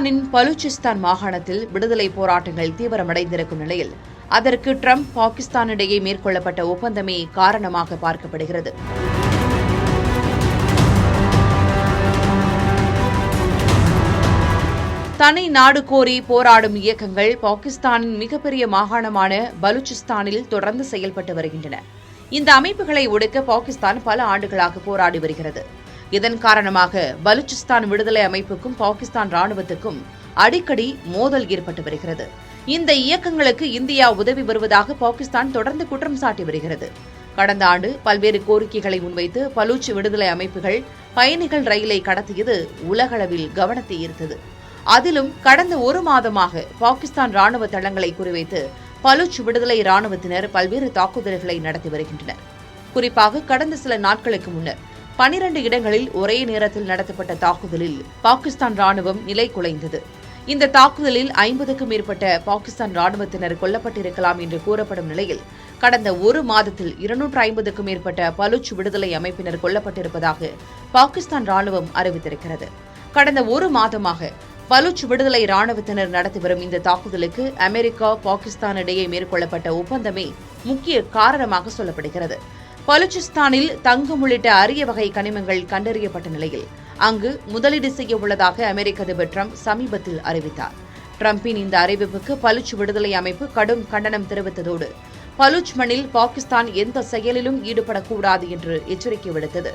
பாகிஸ்தானின் பலூச்சிஸ்தான் மாகாணத்தில் விடுதலை போராட்டங்கள் தீவிரமடைந்திருக்கும் நிலையில் அதற்கு ட்ரம்ப் பாகிஸ்தானிடையே மேற்கொள்ளப்பட்ட ஒப்பந்தமே காரணமாக பார்க்கப்படுகிறது. தனி நாடு கோரி போராடும் இயக்கங்கள் பாகிஸ்தானின் மிகப்பெரிய மாகாணமான பலூச்சிஸ்தானில் தொடர்ந்து செயல்பட்டு வருகின்றன. இந்த அமைப்புகளை ஒடுக்க பாகிஸ்தான் பல ஆண்டுகளாக போராடி வருகிறது. இதன் காரணமாக பலூச்சிஸ்தான் விடுதலை அமைப்புக்கும் பாகிஸ்தான் ராணுவத்துக்கும் அடிக்கடி மோதல் ஏற்பட்டு வருகிறது. இந்த இயக்கங்களுக்கு இந்தியா உதவி வருவதாக பாகிஸ்தான் தொடர்ந்து குற்றம் சாட்டி வருகிறது. கடந்த ஆண்டு பல்வேறு கோரிக்கைகளை முன்வைத்து பலூச் விடுதலை அமைப்புகள் பயணிகள் ரயிலை கடத்தியது உலகளவில் கவனத்தை ஈர்த்தது. அதிலும் கடந்த ஒரு மாதமாக பாகிஸ்தான் ராணுவ தளங்களை குறிவைத்து பலூச் விடுதலை ராணுவத்தினர் பல்வேறு தாக்குதல்களை நடத்தி வருகின்றனர். குறிப்பாக கடந்த சில நாட்களுக்கு முன்னர் 12 இடங்களில் ஒரே நேரத்தில் நடத்தப்பட்ட தாக்குதலில் பாகிஸ்தான் ராணுவம் நிலை குலைந்தது. இந்த தாக்குதலில் 50க்கும் மேற்பட்ட பாகிஸ்தான் ராணுவத்தினர் கொல்லப்பட்டிருக்கலாம் என்று கூறப்படும் நிலையில் கடந்த ஒரு மாதத்தில் 250க்கும் மேற்பட்ட பலூச் விடுதலை அமைப்பினர் கொல்லப்பட்டிருப்பதாக பாகிஸ்தான் ராணுவம் அறிவித்திருக்கிறது. கடந்த ஒரு மாதமாக பலூச் விடுதலை ராணுவத்தினர் நடத்தி வரும் இந்த தாக்குதலுக்கு அமெரிக்கா, பாகிஸ்தான் இடையே மேற்கொள்ளப்பட்ட ஒப்பந்தமே முக்கிய காரணமாக சொல்லப்படுகிறது. பலூச்சிஸ்தானில் தங்கம் உள்ளிட்ட அரிய வகை கனிமங்கள் கண்டறியப்பட்ட நிலையில் அங்கு முதலீடு செய்ய உள்ளதாக அமெரிக்க அதிபர் ட்ரம்ப் சமீபத்தில் அறிவித்தார். ட்ரம்பின் இந்த அறிவிப்புக்கு பலூச் விடுதலை அமைப்பு கடும் கண்டனம் தெரிவித்ததோடு பலூச் மண்ணில் பாகிஸ்தான் எந்த செயலிலும் ஈடுபடக்கூடாது என்று எச்சரிக்கை விடுத்தது.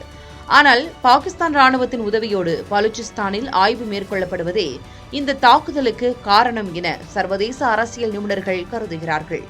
ஆனால் பாகிஸ்தான் ராணுவத்தின் உதவியோடு பலூச்சிஸ்தானில் ஆய்வு மேற்கொள்ளப்படுவதே இந்த தாக்குதலுக்கு காரணம் என சர்வதேச அரசியல் நிபுணர்கள் கருதுகிறார்கள்.